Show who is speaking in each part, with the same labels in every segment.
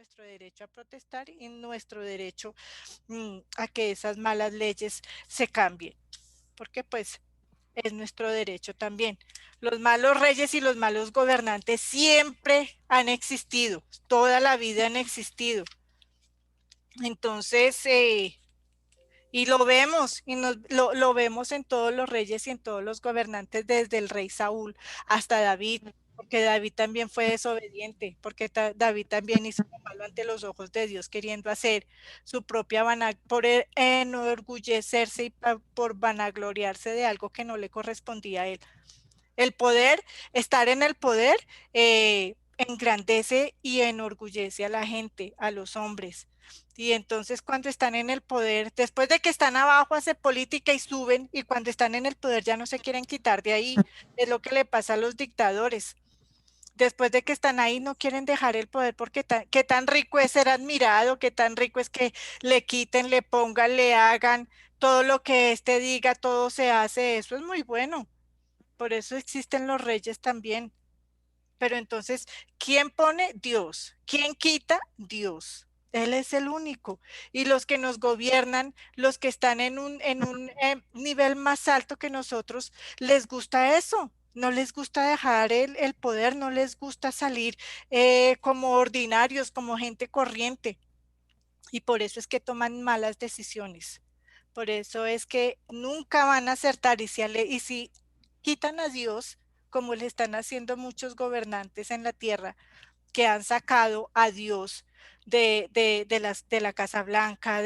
Speaker 1: nuestro derecho a protestar y nuestro derecho a que esas malas leyes se cambien, porque pues es nuestro derecho también. Los malos reyes y los malos gobernantes siempre han existido, toda la vida han existido. Entonces, y lo vemos, y lo vemos en todos los reyes y en todos los gobernantes, desde el rey Saúl hasta David, porque David también fue desobediente, porque David también hizo lo malo ante los ojos de Dios, queriendo hacer su propia por enorgullecerse y por vanagloriarse de algo que no le correspondía a él. El poder, estar en el poder, engrandece y enorgullece a la gente, a los hombres. Y entonces cuando están en el poder, después de que están abajo, hacen política y suben, y cuando están en el poder ya no se quieren quitar de ahí. Es lo que le pasa a los dictadores. Después de que están ahí, no quieren dejar el poder porque qué tan rico es ser admirado, qué tan rico es que le quiten, le pongan, le hagan todo lo que éste diga, todo se hace. Eso es muy bueno. Por eso existen los reyes también. Pero entonces, ¿quién pone? Dios. ¿Quién quita? Dios. Él es el único. Y los que nos gobiernan, los que están en un nivel más alto que nosotros, les gusta eso. No les gusta dejar el poder, no les gusta salir como ordinarios, como gente corriente. Y por eso es que toman malas decisiones. Por eso es que nunca van a acertar y si quitan a Dios, como le están haciendo muchos gobernantes en la tierra, que han sacado a Dios de la Casa Blanca,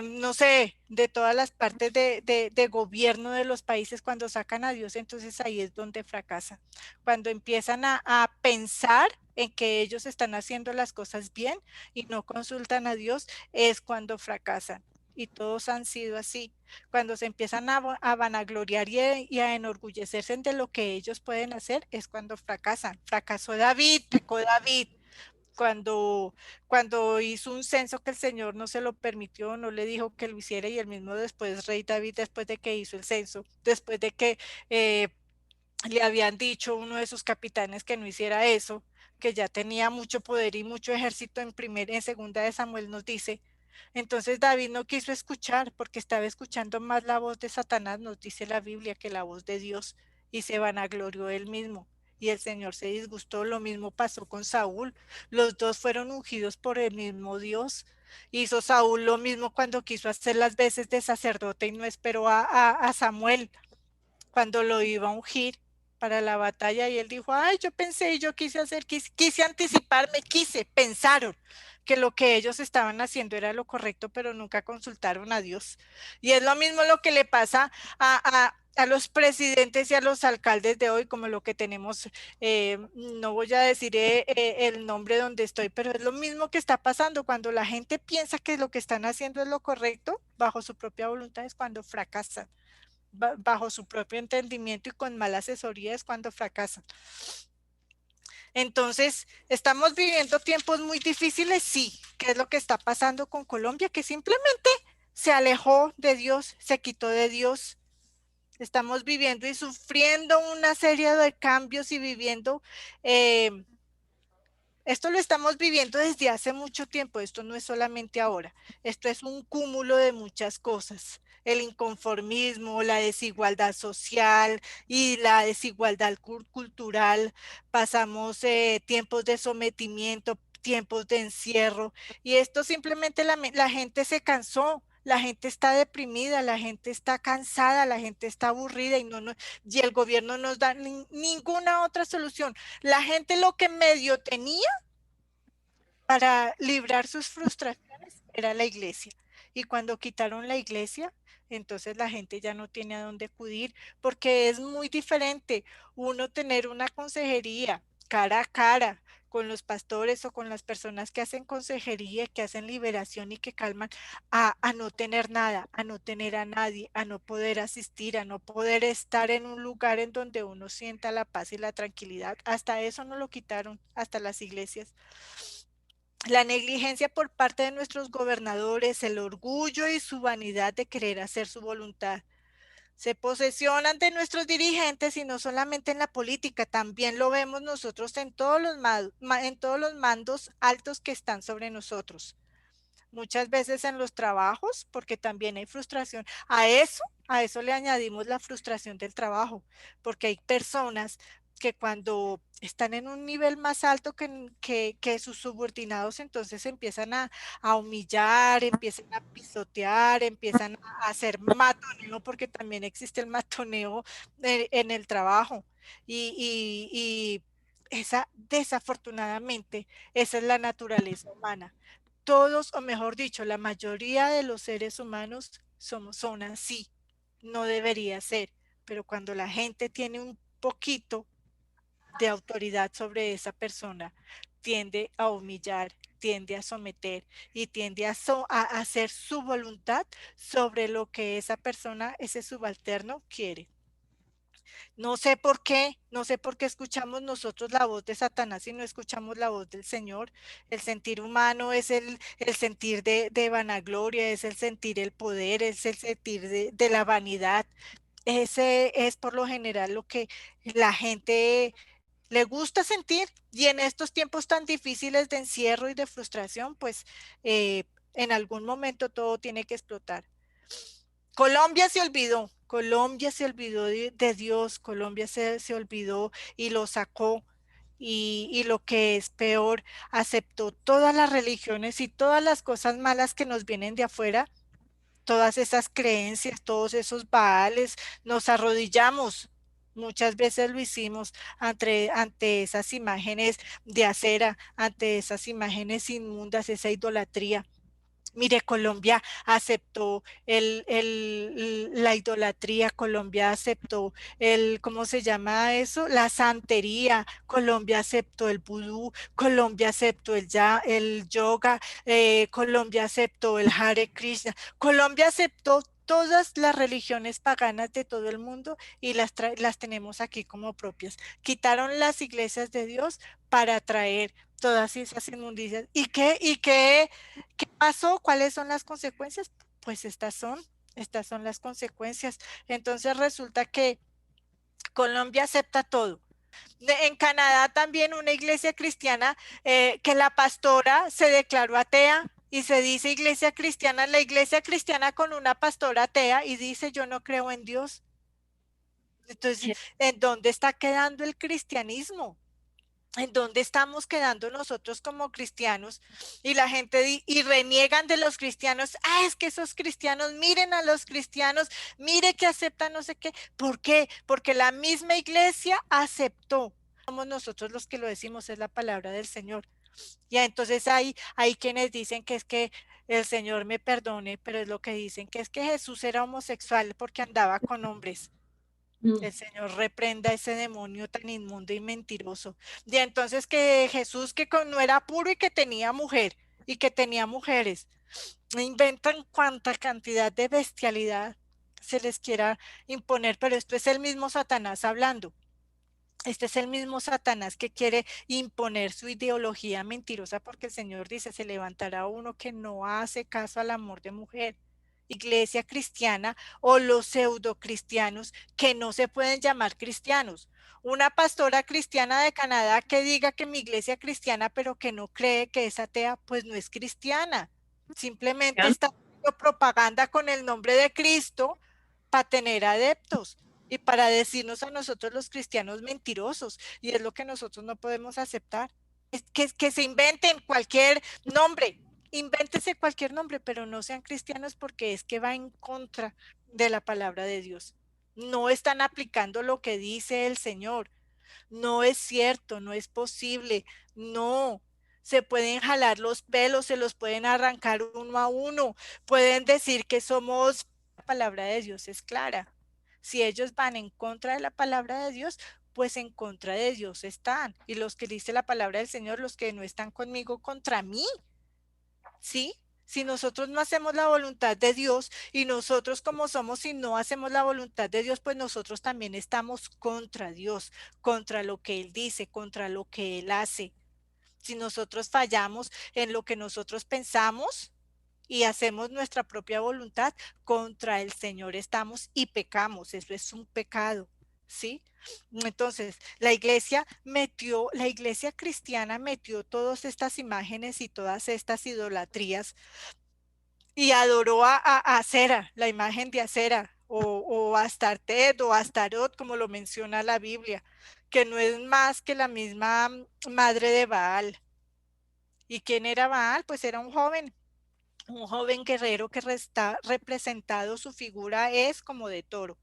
Speaker 1: no sé, de todas las partes de gobierno de los países, cuando sacan a Dios, entonces ahí es donde fracasan. Cuando empiezan a pensar en que ellos están haciendo las cosas bien y no consultan a Dios, es cuando fracasan. Y todos han sido así. Cuando se empiezan a vanagloriar y a enorgullecerse de lo que ellos pueden hacer, es cuando fracasan. Fracasó David, pecó David, cuando, cuando hizo un censo que el Señor no se lo permitió, no le dijo que lo hiciera, y el mismo después, rey David, después de que hizo el censo, después de que eh, le habían dicho uno de sus capitanes que no hiciera eso, que ya tenía mucho poder y mucho ejército, en segunda de Samuel nos dice. Entonces David no quiso escuchar porque estaba escuchando más la voz de Satanás, nos dice la Biblia, que la voz de Dios, y se vanaglorió él mismo. Y el Señor se disgustó. Lo mismo pasó con Saúl. Los dos fueron ungidos por el mismo Dios. Hizo Saúl lo mismo cuando quiso hacer las veces de sacerdote y no esperó a Samuel cuando lo iba a ungir para la batalla, y él dijo, ay, yo pensé, yo quise hacer, quise anticiparme, pensaron que lo que ellos estaban haciendo era lo correcto, pero nunca consultaron a Dios. Y es lo mismo lo que le pasa a los presidentes y a los alcaldes de hoy, como lo que tenemos, no voy a decir el nombre donde estoy, pero es lo mismo que está pasando cuando la gente piensa que lo que están haciendo es lo correcto, bajo su propia voluntad, es cuando fracasan bajo su propio entendimiento y con mala asesoría, es cuando fracasan. Entonces, ¿estamos viviendo tiempos muy difíciles? Sí. ¿Qué es lo que está pasando con Colombia? Que simplemente se alejó de Dios, se quitó de Dios. Estamos viviendo y sufriendo una serie de cambios y viviendo eh, esto lo estamos viviendo desde hace mucho tiempo, esto no es solamente ahora, esto es un cúmulo de muchas cosas. El inconformismo, la desigualdad social y la desigualdad cultural. Pasamos tiempos de sometimiento, tiempos de encierro, y esto simplemente la gente se cansó. La gente está deprimida, la gente está cansada, la gente está aburrida y el gobierno no nos da ninguna otra solución. La gente lo que medio tenía para librar sus frustraciones era la iglesia. Y cuando quitaron la iglesia, entonces la gente ya no tiene a dónde acudir, porque es muy diferente uno tener una consejería cara a cara con los pastores o con las personas que hacen consejería, que hacen liberación y que calman, a no tener nada, a no tener a nadie, a no poder asistir, a no poder estar en un lugar en donde uno sienta la paz y la tranquilidad. Hasta eso no lo quitaron, hasta las iglesias. La negligencia por parte de nuestros gobernadores, el orgullo y su vanidad de querer hacer su voluntad. Se posesionan de nuestros dirigentes y no solamente en la política, también lo vemos nosotros en todos los, en todos los mandos altos que están sobre nosotros. Muchas veces en los trabajos, porque también hay frustración. A eso le añadimos la frustración del trabajo, porque hay personas que cuando están en un nivel más alto que sus subordinados, entonces empiezan a humillar, empiezan a pisotear, empiezan a hacer matoneo, porque también existe el matoneo en el trabajo. Y esa, desafortunadamente, esa es la naturaleza humana. Todos, o mejor dicho, la mayoría de los seres humanos son así. No debería ser, pero cuando la gente tiene un poquito de autoridad sobre esa persona, tiende a humillar, tiende a someter y tiende a hacer su voluntad sobre lo que esa persona, ese subalterno, quiere. No sé por qué, no sé por qué escuchamos nosotros la voz de Satanás y no escuchamos la voz del Señor. El sentir humano es el sentir de vanagloria, es el sentir el poder, es el sentir de la vanidad. Ese es por lo general lo que la gente le gusta sentir y en estos tiempos tan difíciles de encierro y de frustración, pues en algún momento todo tiene que explotar. Colombia se olvidó de Dios, Colombia se olvidó y lo sacó y lo que es peor, aceptó todas las religiones y todas las cosas malas que nos vienen de afuera, todas esas creencias, todos esos baales, nos arrodillamos. Muchas veces lo hicimos ante esas imágenes de acera, ante esas imágenes inmundas, esa idolatría. Mire, Colombia aceptó la idolatría, Colombia aceptó ¿cómo se llama eso? La santería, Colombia aceptó el vudú, Colombia aceptó el yoga, Colombia aceptó el Hare Krishna, Colombia aceptó todas las religiones paganas de todo el mundo y las tenemos aquí como propias. Quitaron las iglesias de Dios para traer todas esas inmundicias. ¿Qué pasó? ¿Cuáles son las consecuencias? Pues estas son las consecuencias. Entonces resulta que Colombia acepta todo. En Canadá también una iglesia cristiana que la pastora se declaró atea y se dice iglesia cristiana, la iglesia cristiana con una pastora atea y dice yo no creo en Dios. Entonces, ¿en dónde está quedando el cristianismo? ¿En dónde estamos quedando nosotros como cristianos? Y la gente y reniegan de los cristianos. Ah, es que esos cristianos, miren a los cristianos, mire que aceptan no sé qué. ¿Por qué? Porque la misma iglesia aceptó. Somos nosotros los que lo decimos, es la palabra del Señor. Y entonces hay quienes dicen que es que el Señor me perdone, pero es lo que dicen, que es que Jesús era homosexual porque andaba con hombres.
Speaker 2: Mm.
Speaker 1: El Señor reprenda ese demonio tan inmundo y mentiroso. Y entonces que Jesús no era puro y que tenía mujer y que tenía mujeres. Inventan cuanta cantidad de bestialidad se les quiera imponer, pero esto es el mismo Satanás hablando. Este es el mismo Satanás que quiere imponer su ideología mentirosa porque el Señor dice, se levantará uno que no hace caso al amor de mujer. Iglesia cristiana o los pseudo cristianos que no se pueden llamar cristianos. Una pastora cristiana de Canadá que diga que mi iglesia cristiana pero que no cree que es atea, pues no es cristiana. Simplemente
Speaker 2: ¿Ya?
Speaker 1: está haciendo propaganda con el nombre de Cristo para tener adeptos y para decirnos a nosotros los cristianos mentirosos, y es lo que nosotros no podemos aceptar. Es que se inventen cualquier nombre, invéntese cualquier nombre, pero no sean cristianos porque es que va en contra de la palabra de Dios. No están aplicando lo que dice el Señor. No es cierto, no es posible, no. Se pueden jalar los pelos, se los pueden arrancar uno a uno, pueden decir que somos, la palabra de Dios es clara. Si ellos van en contra de la palabra de Dios, pues en contra de Dios están. Y los que dice la palabra del Señor, los que no están conmigo, contra mí. ¿Sí? Si nosotros no hacemos la voluntad de Dios y nosotros como somos y no hacemos la voluntad de Dios, pues nosotros también estamos contra Dios, contra lo que Él dice, contra lo que Él hace. Si nosotros fallamos en lo que nosotros pensamos, y hacemos nuestra propia voluntad, contra el Señor estamos y pecamos. Eso es un pecado, ¿sí? Entonces, la iglesia cristiana metió todas estas imágenes y todas estas idolatrías y adoró a Acera, la imagen de Acera, o Astartet o Astarot, como lo menciona la Biblia, que no es más que la misma madre de Baal. ¿Y quién era Baal? Pues era un joven guerrero que está representado, su figura es como de toro.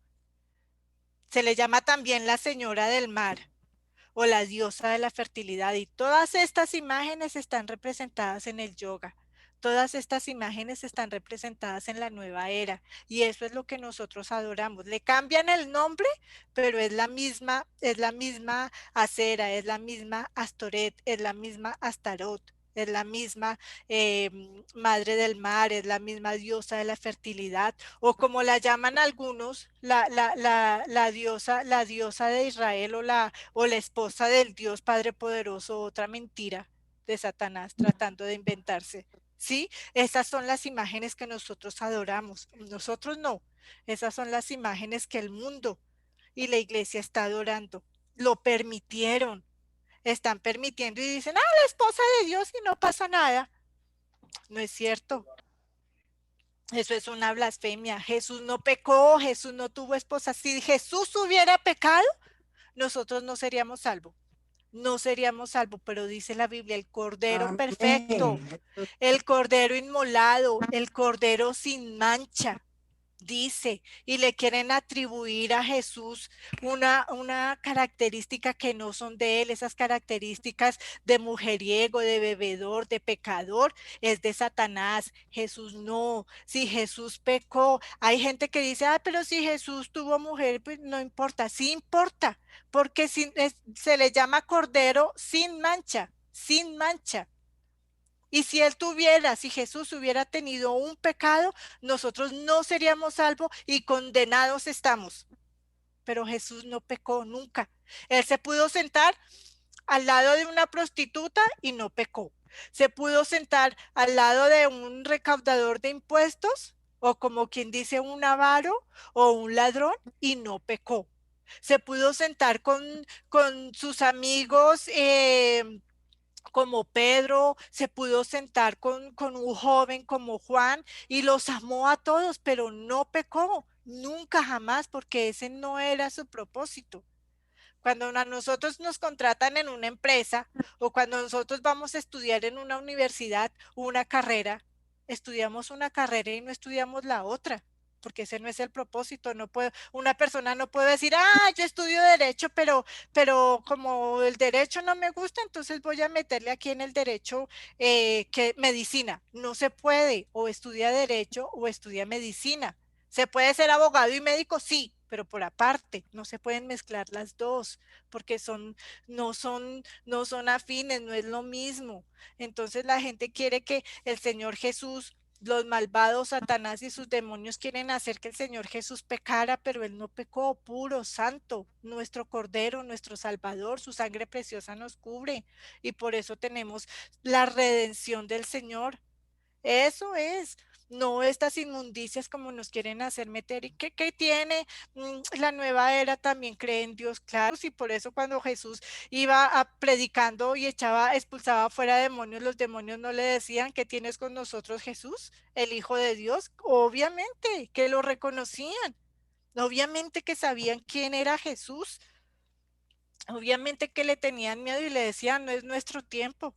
Speaker 1: Se le llama también la señora del mar o la diosa de la fertilidad. Y todas estas imágenes están representadas en el yoga. Todas estas imágenes están representadas en la nueva era y eso es lo que nosotros adoramos. Le cambian el nombre, pero es la misma Acera, es la misma Astoret, es la misma Astarot, es la misma madre del mar, es la misma diosa de la fertilidad, o como la llaman algunos, la diosa de Israel o la esposa del Dios Padre Poderoso, otra mentira de Satanás tratando de inventarse. ¿Sí? Esas son las imágenes que nosotros adoramos. Nosotros no. Esas son las imágenes que el mundo y la iglesia está adorando. Lo permitieron. Están permitiendo y dicen, ah, la esposa de Dios y no pasa nada. No es cierto. Eso es una blasfemia. Jesús no pecó, Jesús no tuvo esposa. Si Jesús hubiera pecado, nosotros no seríamos salvos. No seríamos salvos, pero dice la Biblia, el Cordero perfecto,
Speaker 2: Amén.
Speaker 1: el Cordero inmolado, el Cordero sin mancha, dice, y le quieren atribuir a Jesús una característica que no son de él, esas características de mujeriego, de bebedor, de pecador, es de Satanás. Jesús no, si Jesús pecó, hay gente que dice, ah, pero si Jesús tuvo mujer, pues no importa, sí importa, porque se le llama cordero sin mancha, sin mancha. Y si él tuviera, si Jesús hubiera tenido un pecado, nosotros no seríamos salvos y condenados estamos. Pero Jesús no pecó nunca. Él se pudo sentar al lado de una prostituta y no pecó. Se pudo sentar al lado de un recaudador de impuestos o como quien dice un avaro o un ladrón y no pecó. Se pudo sentar con sus amigos como Pedro, se pudo sentar con un joven como Juan y los amó a todos, pero no pecó, nunca jamás, porque ese no era su propósito. Cuando a nosotros nos contratan en una empresa o cuando nosotros vamos a estudiar en una universidad una carrera, estudiamos una carrera y no estudiamos la otra, porque ese no es el propósito. No puede, una persona no puede decir, ah, yo estudio derecho, pero como el derecho no me gusta, entonces voy a meterle aquí en el derecho que medicina. No se puede, o estudia derecho o estudia medicina. ¿Se puede ser abogado y médico? Sí, pero por aparte, no se pueden mezclar las dos, porque no son afines, no es lo mismo. Entonces la gente quiere que el Señor Jesús, los malvados, Satanás y sus demonios quieren hacer que el Señor Jesús pecara, pero él no pecó, puro, santo, nuestro Cordero, nuestro Salvador, su sangre preciosa nos cubre y por eso tenemos la redención del Señor. Eso es, no estas inmundicias como nos quieren hacer meter. ¿Y qué tiene? La nueva era también cree en Dios, claro, y por eso cuando Jesús iba predicando y expulsaba fuera demonios, los demonios no le decían, ¿qué tienes con nosotros, Jesús, el Hijo de Dios? Obviamente que lo reconocían, obviamente que sabían quién era Jesús, obviamente que le tenían miedo y le decían, no es nuestro tiempo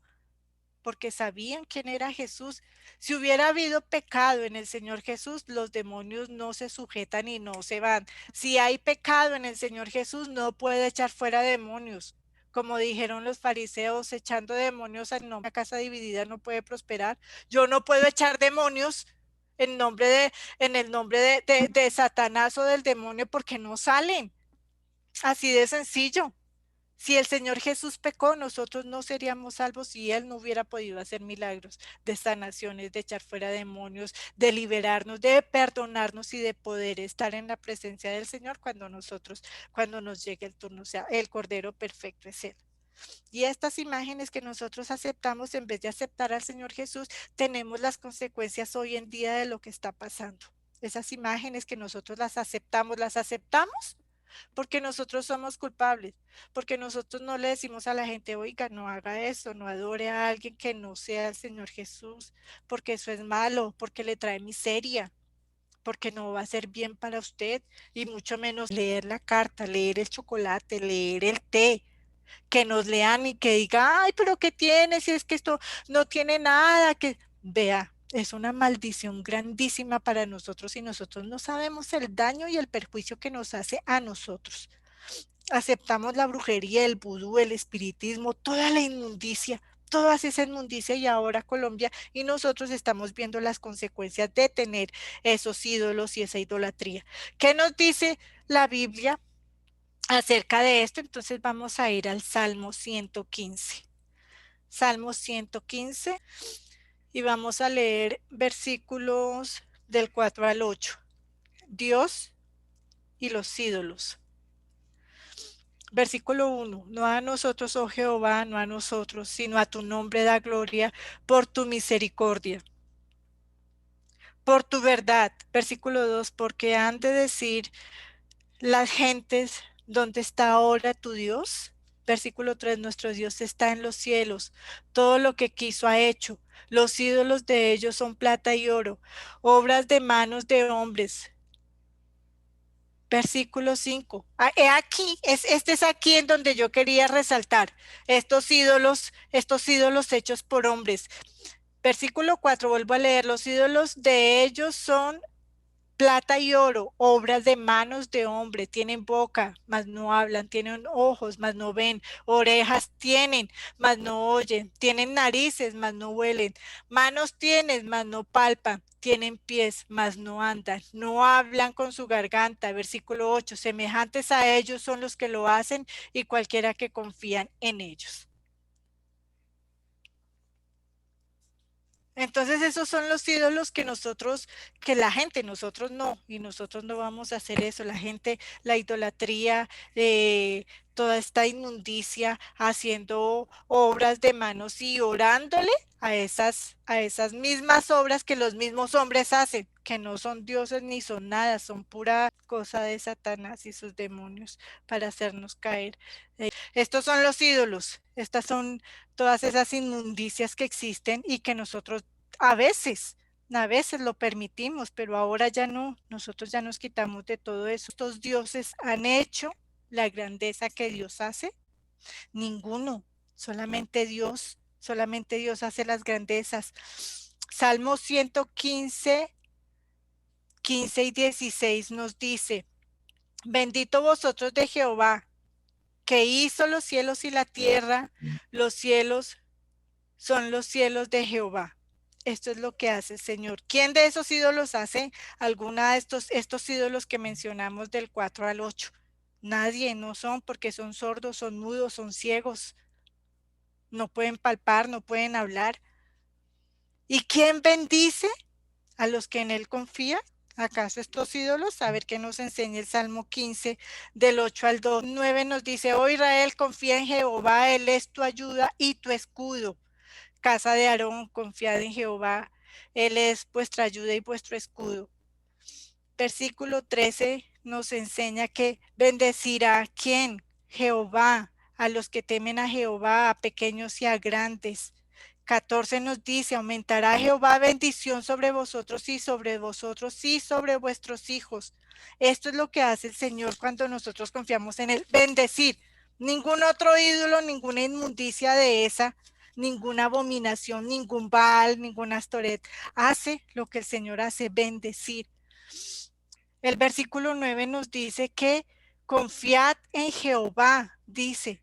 Speaker 1: porque sabían quién era Jesús. Si hubiera habido pecado en el Señor Jesús, los demonios no se sujetan y no se van. Si hay pecado en el Señor Jesús, no puede echar fuera demonios. Como dijeron los fariseos, echando demonios en nombre de la casa dividida no puede prosperar. Yo no puedo echar demonios en el nombre de Satanás o del demonio porque no salen. Así de sencillo. Si el Señor Jesús pecó, nosotros no seríamos salvos y Él no hubiera podido hacer milagros de sanaciones, de echar fuera demonios, de liberarnos, de perdonarnos y de poder estar en la presencia del Señor cuando nos llegue el turno, o sea, el Cordero perfecto es Él. Y estas imágenes que nosotros aceptamos, en vez de aceptar al Señor Jesús, tenemos las consecuencias hoy en día de lo que está pasando. Esas imágenes que nosotros las aceptamos porque nosotros somos culpables, porque nosotros no le decimos a la gente, oiga, no haga eso, no adore a alguien que no sea el Señor Jesús, porque eso es malo, porque le trae miseria, porque no va a ser bien para usted, y mucho menos leer la carta, leer el chocolate, leer el té, que nos lean y que diga, ay, pero ¿qué tiene? Si es que esto no tiene nada, que vea. Es una maldición grandísima para nosotros y nosotros no sabemos el daño y el perjuicio que nos hace a nosotros. Aceptamos la brujería, el vudú, el espiritismo, toda la inmundicia, toda esa inmundicia y ahora Colombia y nosotros estamos viendo las consecuencias de tener esos ídolos y esa idolatría. ¿Qué nos dice la Biblia acerca de esto? Entonces vamos a ir al Salmo 115. Salmo 115 y vamos a leer versículos del 4 al 8. Dios y los ídolos. Versículo 1. No a nosotros, oh Jehová, no a nosotros, sino a tu nombre da gloria por tu misericordia, por tu verdad. Versículo 2. Porque han de decir las gentes, ¿dónde está ahora tu Dios? Versículo 3. Nuestro Dios está en los cielos, todo lo que quiso ha hecho. Los ídolos de ellos son plata y oro, obras de manos de hombres. Versículo 5. Aquí, este es aquí en donde yo quería resaltar estos ídolos hechos por hombres. Versículo 4, vuelvo a leer, los ídolos de ellos son plata y oro, obras de manos de hombre, tienen boca, mas no hablan, tienen ojos, mas no ven, orejas tienen, mas no oyen, tienen narices, mas no huelen, manos tienen, mas no palpan, tienen pies, mas no andan, no hablan con su garganta. Versículo 8, semejantes a ellos son los que lo hacen y cualquiera que confían en ellos. Entonces esos son los ídolos que nosotros, que la gente, nosotros no, y nosotros no vamos a hacer eso. La gente, la idolatría, toda esta inmundicia, haciendo obras de manos y orándole a esas mismas obras que los mismos hombres hacen, que no son dioses ni son nada, son pura cosa de Satanás y sus demonios para hacernos caer. Estos son los ídolos, estas son todas esas inmundicias que existen y que nosotros a veces, a veces lo permitimos, pero ahora ya no, nosotros ya nos quitamos de todo eso. Estos dioses han hecho la grandeza que Dios hace, ninguno, solamente Dios hace las grandezas. Salmo 115, 15 y 16 nos dice, bendito vosotros de Jehová, que hizo los cielos y la tierra, los cielos son los cielos de Jehová. Esto es lo que hace el Señor. ¿Quién de esos ídolos hace alguna de estos ídolos que mencionamos del 4 al 8? Nadie, no son porque son sordos, son mudos, son ciegos, no pueden palpar, no pueden hablar. ¿Y quién bendice a los que en él confían? ¿Acaso estos ídolos? A ver qué nos enseña el Salmo 15 del 8 al 2. 9 nos dice, oh Israel, confía en Jehová, él es tu ayuda y tu escudo. Casa de Aarón, confiad en Jehová, él es vuestra ayuda y vuestro escudo. Versículo 13 nos enseña que bendecirá a quién, Jehová, a los que temen a Jehová, a pequeños y a grandes. 14 nos dice, aumentará Jehová bendición sobre vosotros y sobre vosotros y sobre vuestros hijos. Esto es lo que hace el Señor cuando nosotros confiamos en él, bendecir. Ningún otro ídolo, ninguna inmundicia de esa, ninguna abominación, ningún Baal, ninguna Astoret, hace lo que el Señor hace, bendecir. El versículo 9 nos dice que confiad en Jehová, dice,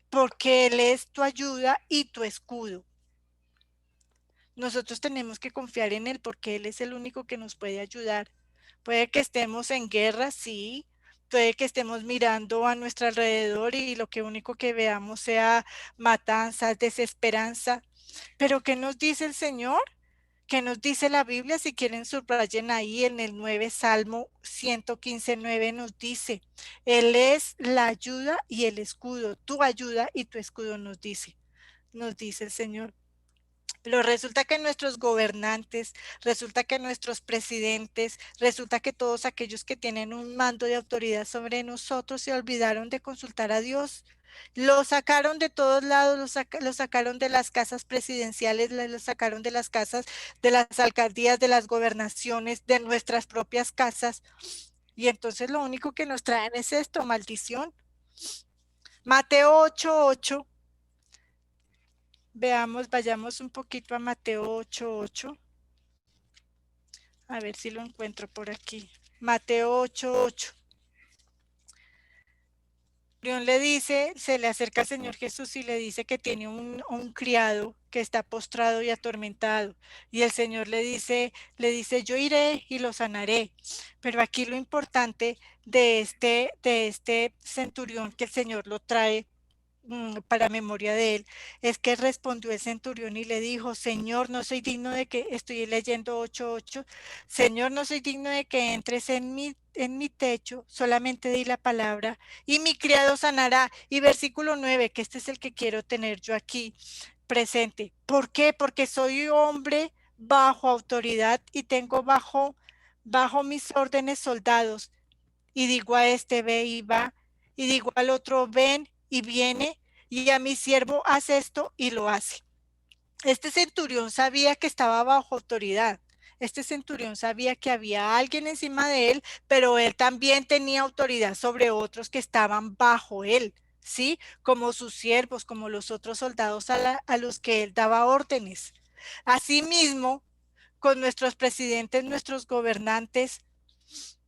Speaker 1: porque Él es tu ayuda y tu escudo. Nosotros tenemos que confiar en Él porque Él es el único que nos puede ayudar. Puede que estemos en guerra, sí, puede que estemos mirando a nuestro alrededor y lo que único que veamos sea matanzas, desesperanza, pero ¿qué nos dice el Señor? ¿Qué nos dice la Biblia? Si quieren subrayen ahí en el 9 Salmo 115:9 nos dice, Él es la ayuda y el escudo, tu ayuda y tu escudo nos dice el Señor. Pero resulta que nuestros gobernantes, resulta que nuestros presidentes, resulta que todos aquellos que tienen un mando de autoridad sobre nosotros se olvidaron de consultar a Dios. Lo sacaron de todos lados, lo sacaron de las casas presidenciales, lo sacaron de las casas, de las alcaldías, de las gobernaciones, de nuestras propias casas. Y entonces lo único que nos traen es esto, maldición. Mateo 8:8. Veamos, vayamos un poquito a Mateo 8:8. A ver si lo encuentro por aquí. Mateo 8:8. León le dice, se le acerca al Señor Jesús y le dice que tiene un criado que está postrado y atormentado. Y el Señor le dice, yo iré y lo sanaré. Pero aquí lo importante de este centurión que el Señor lo trae para memoria de él, es que respondió el centurión y le dijo, Señor, no soy digno de que, estoy leyendo 8:8, Señor, no soy digno de que entres en mi techo, solamente di la palabra y mi criado sanará. Y versículo 9, que este es el que quiero tener yo aquí presente. ¿Por qué? Porque soy hombre bajo autoridad y tengo bajo mis órdenes soldados y digo a este ve y va, y digo al otro ven y viene, y a mi siervo hace esto y lo hace. Este centurión sabía que estaba bajo autoridad. Este centurión sabía que había alguien encima de él, pero él también tenía autoridad sobre otros que estaban bajo él, ¿sí? Como sus siervos, como los otros soldados a los que él daba órdenes. Asimismo, con nuestros presidentes, nuestros gobernantes,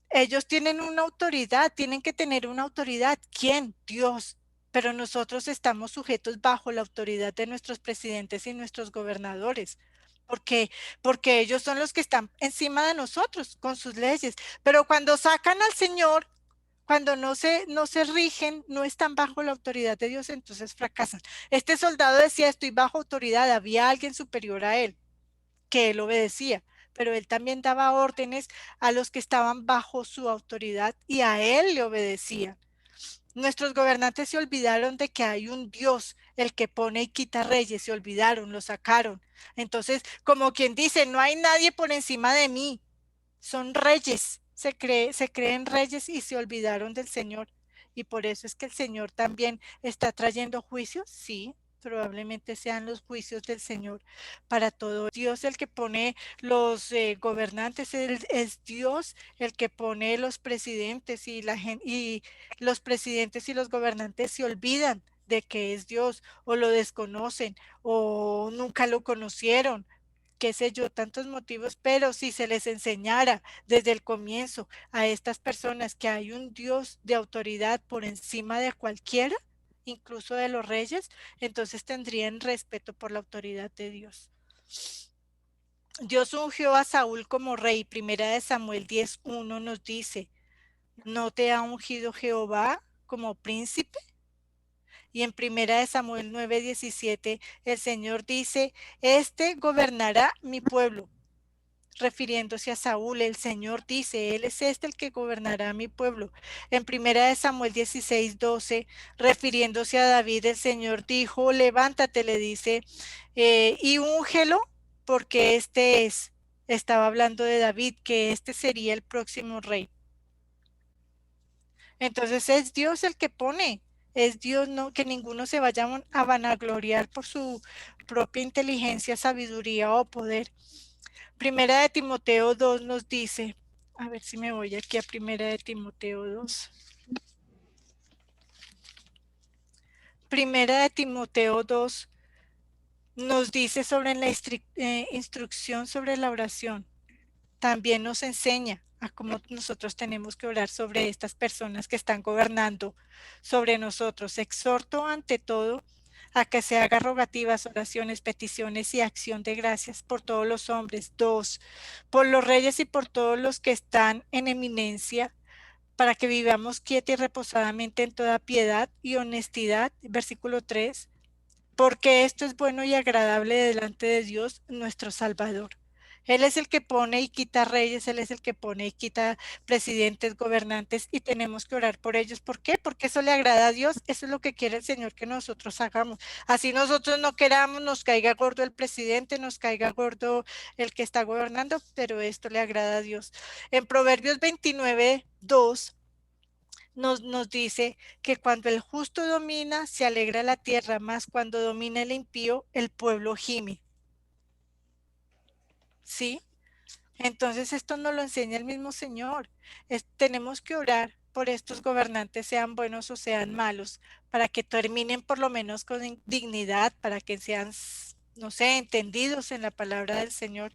Speaker 1: ellos tienen una autoridad, tienen que tener una autoridad. ¿Quién? Dios. Pero nosotros estamos sujetos bajo la autoridad de nuestros presidentes y nuestros gobernadores. ¿Por qué? Porque ellos son los que están encima de nosotros con sus leyes. Pero cuando sacan al Señor, cuando no se rigen, no están bajo la autoridad de Dios, entonces fracasan. Este soldado decía, estoy bajo autoridad, había alguien superior a él que él obedecía, pero él también daba órdenes a los que estaban bajo su autoridad y a él le obedecían. Nuestros gobernantes se olvidaron de que hay un Dios, el que pone y quita reyes, se olvidaron, lo sacaron. Entonces, como quien dice, no hay nadie por encima de mí, son reyes, se creen reyes y se olvidaron del Señor. Y por eso es que el Señor también está trayendo juicios, sí, probablemente sean los juicios del Señor para todo. Dios el que pone los gobernantes, es Dios el que pone los presidentes y la gente, y los presidentes y los gobernantes se olvidan de que es Dios o lo desconocen o nunca lo conocieron, qué sé yo, tantos motivos, pero si se les enseñara desde el comienzo a estas personas que hay un Dios de autoridad por encima de cualquiera, incluso de los reyes, entonces tendrían respeto por la autoridad de Dios. Dios ungió a Saúl como rey. Primera de Samuel 10:1 nos dice, ¿no te ha ungido Jehová como príncipe? Y en Primera de Samuel 9:17 el Señor dice, este gobernará mi pueblo. Refiriéndose a Saúl, el Señor dice, Él es el que gobernará a mi pueblo. En Primera de Samuel 16:12, refiriéndose a David, el Señor dijo, levántate, le dice, y úngelo, porque estaba hablando de David, que este sería el próximo rey. Entonces es Dios el que pone, es Dios, no que ninguno se vaya a vanagloriar por su propia inteligencia, sabiduría o poder. Primera de Timoteo 2 nos dice, a ver si me voy aquí a Primera de Timoteo 2. Primera de Timoteo 2 nos dice sobre la instrucción sobre la oración. También nos enseña a cómo nosotros tenemos que orar sobre estas personas que están gobernando sobre nosotros. Exhorto ante todo a que se haga rogativas, oraciones, peticiones y acción de gracias por todos los hombres. 2, por los reyes y por todos los que están en eminencia, para que vivamos quieta y reposadamente en toda piedad y honestidad. Versículo 3, porque esto es bueno y agradable delante de Dios nuestro Salvador, Él es el que pone y quita reyes, Él es el que pone y quita presidentes, gobernantes, y tenemos que orar por ellos. ¿Por qué? Porque eso le agrada a Dios, eso es lo que quiere el Señor que nosotros hagamos. Así nosotros no queramos, nos caiga gordo el presidente, nos caiga gordo el que está gobernando, pero esto le agrada a Dios. En Proverbios 29:2 nos dice que cuando el justo domina, se alegra la tierra, más cuando domina el impío, el pueblo gime. ¿Sí? Entonces esto nos lo enseña el mismo Señor. Tenemos que orar por estos gobernantes, sean buenos o sean malos, para que terminen por lo menos con dignidad, para que sean, no sé, entendidos en la palabra del Señor,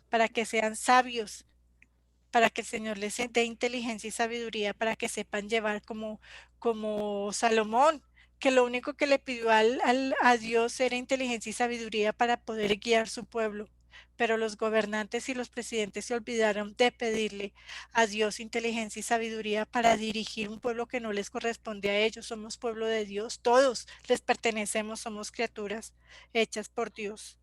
Speaker 1: para que sean sabios, para que el Señor les dé inteligencia y sabiduría, para que sepan llevar como Salomón, que lo único que le pidió a Dios era inteligencia y sabiduría para poder guiar su pueblo. Pero los gobernantes y los presidentes se olvidaron de pedirle a Dios inteligencia y sabiduría para dirigir un pueblo que no les corresponde a ellos. Somos pueblo de Dios, todos les pertenecemos, somos criaturas hechas por Dios.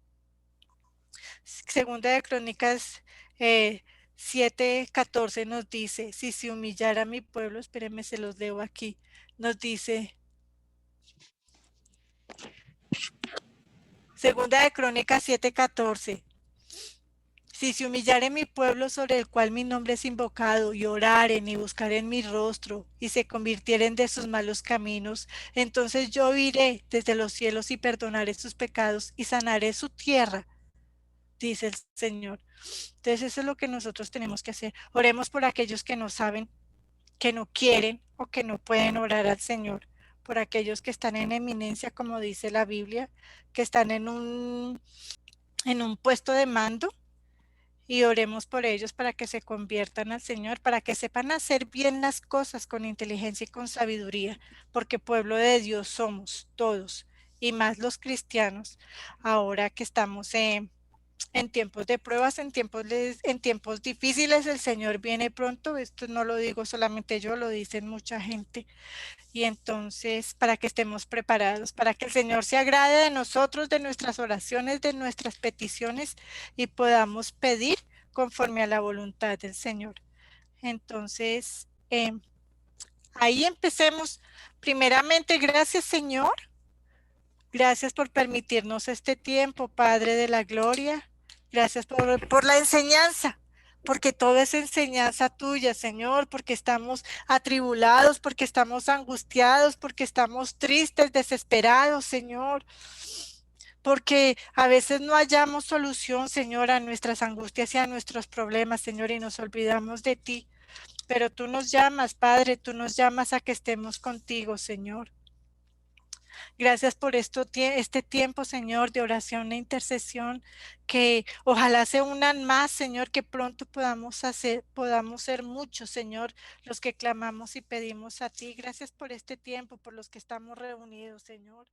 Speaker 1: Segunda de Crónicas 7:14 nos dice, si se humillara mi pueblo, espérenme, se los leo aquí, nos dice, Segunda de Crónicas 7:14, si se humillare mi pueblo sobre el cual mi nombre es invocado, y oraren y buscaren mi rostro, y se convirtieren de sus malos caminos, entonces yo iré desde los cielos y perdonaré sus pecados y sanaré su tierra, dice el Señor. Entonces eso es lo que nosotros tenemos que hacer. Oremos por aquellos que no saben, que no quieren o que no pueden orar al Señor, por aquellos que están en eminencia, como dice la Biblia, que están en un puesto de mando, y oremos por ellos para que se conviertan al Señor, para que sepan hacer bien las cosas con inteligencia y con sabiduría, porque pueblo de Dios somos todos, y más los cristianos, ahora que estamos en tiempos de pruebas, en tiempos difíciles, el Señor viene pronto. Esto no lo digo solamente yo, lo dicen mucha gente. Y entonces, para que estemos preparados, para que el Señor se agrade de nosotros, de nuestras oraciones, de nuestras peticiones, y podamos pedir conforme a la voluntad del Señor. Entonces, ahí empecemos. Primeramente, gracias, Señor. Gracias por permitirnos este tiempo, Padre de la Gloria. Gracias por la enseñanza, porque todo es enseñanza tuya, Señor, porque estamos atribulados, porque estamos angustiados, porque estamos tristes, desesperados, Señor, porque a veces no hallamos solución, Señor, a nuestras angustias y a nuestros problemas, Señor, y nos olvidamos de ti. Pero tú nos llamas, Padre, tú nos llamas a que estemos contigo, Señor. Gracias por este tiempo, Señor, de oración e intercesión, que ojalá se unan más, Señor, que pronto podamos ser muchos, Señor, los que clamamos y pedimos a ti. Gracias por este tiempo, por los que estamos reunidos, Señor.